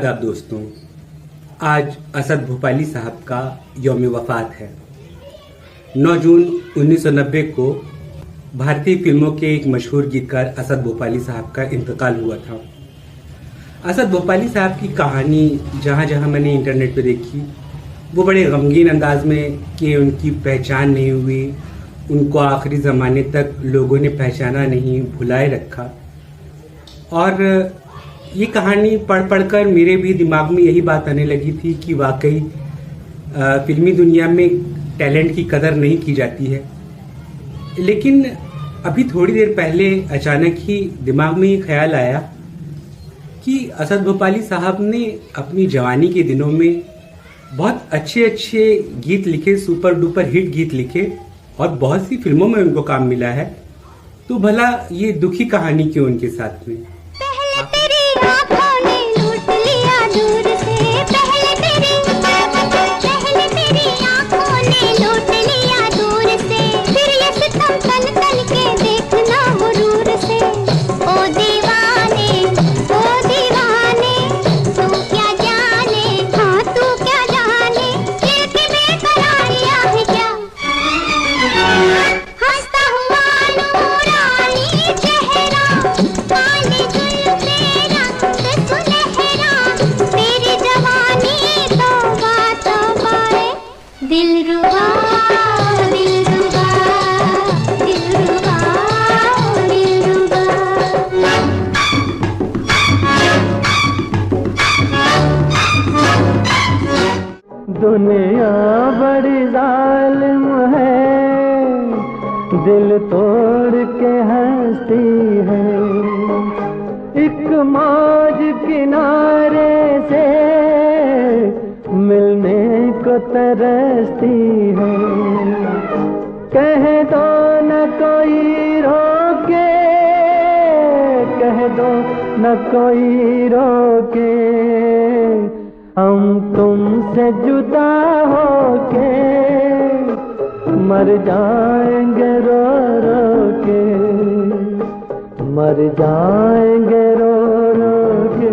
आदाब दोस्तों। आज असद भोपाली साहब का यौम वफ़ात है। 9 जून 1990 को भारतीय फिल्मों के एक मशहूर गीतकार असद भोपाली साहब का इंतकाल हुआ था। असद भोपाली साहब की कहानी जहाँ जहाँ मैंने इंटरनेट पे देखी वो बड़े गमगीन अंदाज में कि उनकी पहचान नहीं हुई, उनको आखिरी ज़माने तक लोगों ने पहचाना नहीं, भुलाए रखा। और ये कहानी पढ़ कर मेरे भी दिमाग में यही बात आने लगी थी कि वाकई फिल्मी दुनिया में टैलेंट की कदर नहीं की जाती है। लेकिन अभी थोड़ी देर पहले अचानक ही दिमाग में ये ख्याल आया कि असद भोपाली साहब ने अपनी जवानी के दिनों में बहुत अच्छे अच्छे गीत लिखे, सुपर डुपर हिट गीत लिखे और बहुत सी फिल्मों में उनको काम मिला है। तो भला ये दुखी कहानी क्यों उनके साथ में? दुनिया बड़ी जालिम है, दिल तोड़ के हंसती है। एक मौज किनारे से मिलने को तरसती है। कह दो न कोई रोके, कह दो न कोई रोके, हम तुमसे जुदा होके मर जाएंगे रो रो के, मर जाएंगे रो रो के।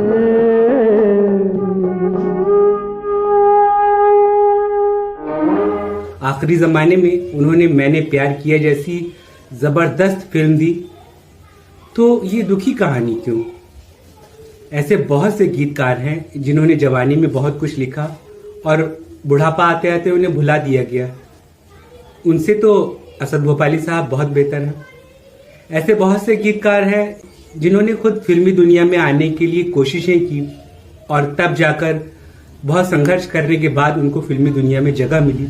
आखिरी जमाने में उन्होंने मैंने प्यार किया जैसी जबरदस्त फिल्म दी, तो ये दुखी कहानी क्यों? ऐसे बहुत से गीतकार हैं जिन्होंने जवानी में बहुत कुछ लिखा और बुढ़ापा आते आते उन्हें भुला दिया गया। उनसे तो असद भोपाली साहब बहुत बेहतर हैं। ऐसे बहुत से गीतकार हैं जिन्होंने खुद फिल्मी दुनिया में आने के लिए कोशिशें की और तब जाकर बहुत संघर्ष करने के बाद उनको फिल्मी दुनिया में जगह मिली।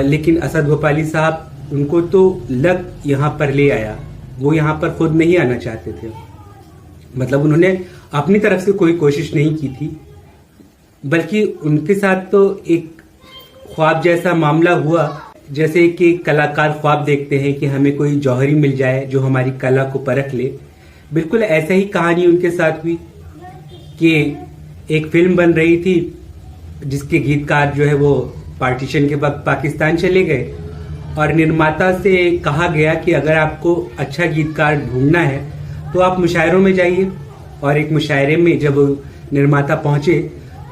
लेकिन असद भोपाली साहब, उनको तो लक यहाँ पर ले आया, वो यहाँ पर खुद नहीं आना चाहते थे। मतलब उन्होंने अपनी तरफ से कोई कोशिश नहीं की थी, बल्कि उनके साथ तो एक ख्वाब जैसा मामला हुआ, जैसे कि कलाकार ख्वाब देखते हैं कि हमें कोई जौहरी मिल जाए जो हमारी कला को परख ले। बिल्कुल ऐसा ही कहानी उनके साथ हुई कि एक फिल्म बन रही थी जिसके गीतकार जो है वो पार्टीशन के वक्त पाकिस्तान चले गए और निर्माता से कहा गया कि अगर आपको अच्छा गीतकार ढूंढना है तो आप मुशायरों में जाइए। और एक मुशायरे में जब निर्माता पहुंचे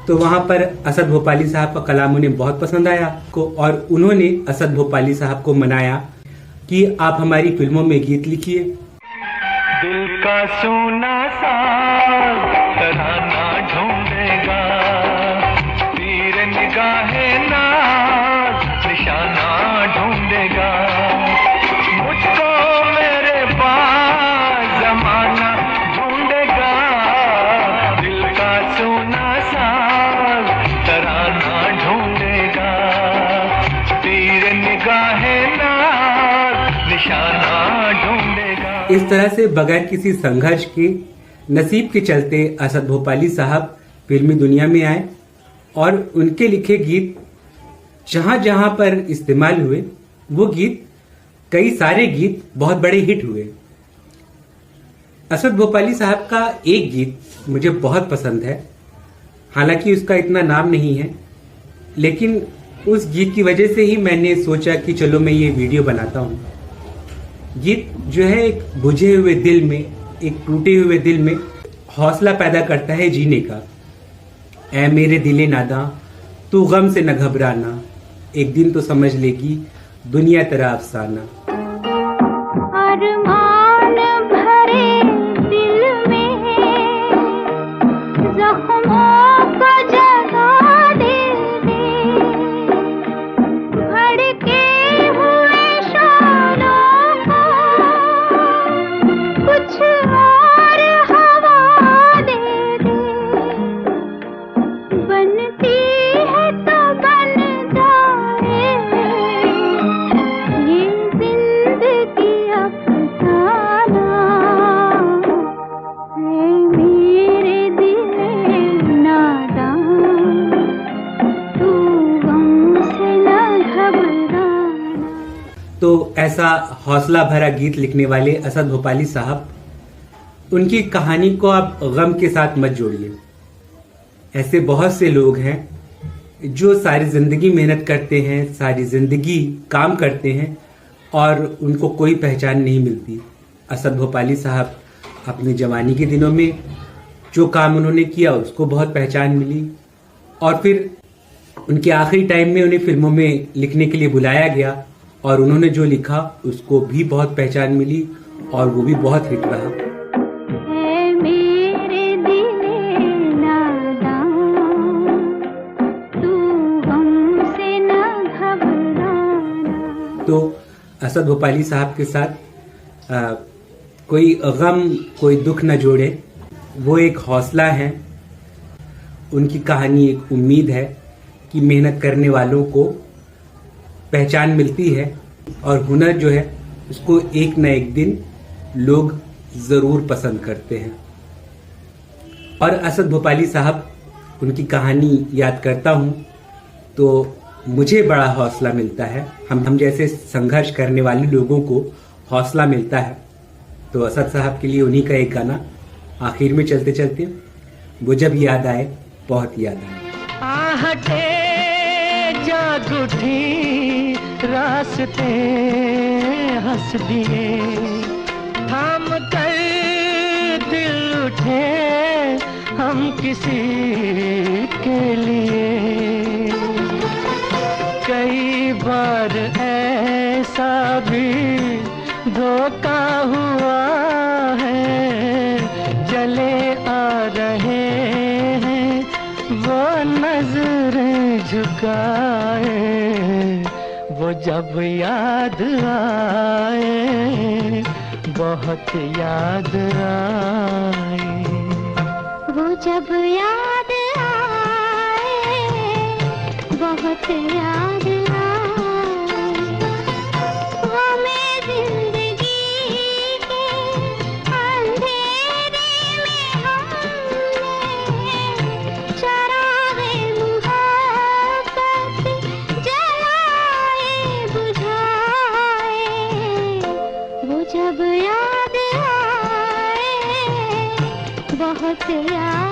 तो वहां पर असद भोपाली साहब का कलाम उन्हें बहुत पसंद आया को, और उन्होंने असद भोपाली साहब को मनाया कि आप हमारी फिल्मों में गीत लिखिए। दिल का सोना साज तराना ढूंढेगा, तीर निगाहे नाज निशाना ढूंढेगा। मुझको मेरे पास जमाना ढूंढेगा, दिल का सोना साज तराना ढूंढेगा, तीर निगाहे नाज निशाना ढूंढेगा। इस तरह से बगैर किसी संघर्ष के, नसीब के चलते असद भोपाली साहब फिल्मी दुनिया में आए और उनके लिखे गीत जहां जहां पर इस्तेमाल हुए वो गीत, कई सारे गीत बहुत बड़े हिट हुए। असद भोपाली साहब का एक गीत मुझे बहुत पसंद है, हालांकि उसका इतना नाम नहीं है, लेकिन उस गीत की वजह से ही मैंने सोचा कि चलो मैं ये वीडियो बनाता हूँ। गीत जो है एक बुझे हुए दिल में, एक टूटे हुए दिल में हौसला पैदा करता है जीने का। ऐ मेरे दिले नादा, तू गम से न घबराना, एक दिन तो समझ लेगी दुनिया तेरा अफसाना। अरमान भरे दिल में जख्मों का जगा दे दे, भड़के हुए शालों को कुछ और हवा दे दे, बनती है तो बन जाए ये जिंदगी अफसाना। है मेरे दिल नादान, तू गम से न घबराना। तो ऐसा हौसला भरा गीत लिखने वाले असद भोपाली साहब, उनकी कहानी को आप गम के साथ मत जोड़िए। ऐसे बहुत से लोग हैं जो सारी जिंदगी मेहनत करते हैं, सारी जिंदगी काम करते हैं और उनको कोई पहचान नहीं मिलती। असद भोपाली साहब अपनी जवानी के दिनों में जो काम उन्होंने किया उसको बहुत पहचान मिली, और फिर उनके आखिरी टाइम में उन्हें फिल्मों में लिखने के लिए बुलाया गया और उन्होंने जो लिखा उसको भी बहुत पहचान मिली और वो भी बहुत हिट रहा। है मेरे दिले नादान, तू गम से न घबराना। तो असद भोपाली साहब के साथ कोई गम कोई दुख न जोड़े, वो एक हौसला है। उनकी कहानी एक उम्मीद है कि मेहनत करने वालों को पहचान मिलती है और हुनर जो है उसको एक न एक दिन लोग जरूर पसंद करते हैं। और असद भोपाली साहब, उनकी कहानी याद करता हूं तो मुझे बड़ा हौसला मिलता है। हम जैसे संघर्ष करने वाले लोगों को हौसला मिलता है। तो असद साहब के लिए उन्हीं का एक गाना आखिर में चलते चलते, वो जब याद आए बहुत याद आए। आहटे जाग उठी, रास्ते हंस दिए, हम कर दिल उठे हम किसी के लिए। कई बार ऐसा भी धोखा हुआ है, जले आ रहे हैं वो नजरें झुकाए, वो जब याद आए बहुत याद आए, वो जब याद आए बहुत याद आए, वो मैं जिंदगी के अंधेरे में हमने चरागे मुहब्बत जलाए बुझाए, वो जब याद आए बहुत याद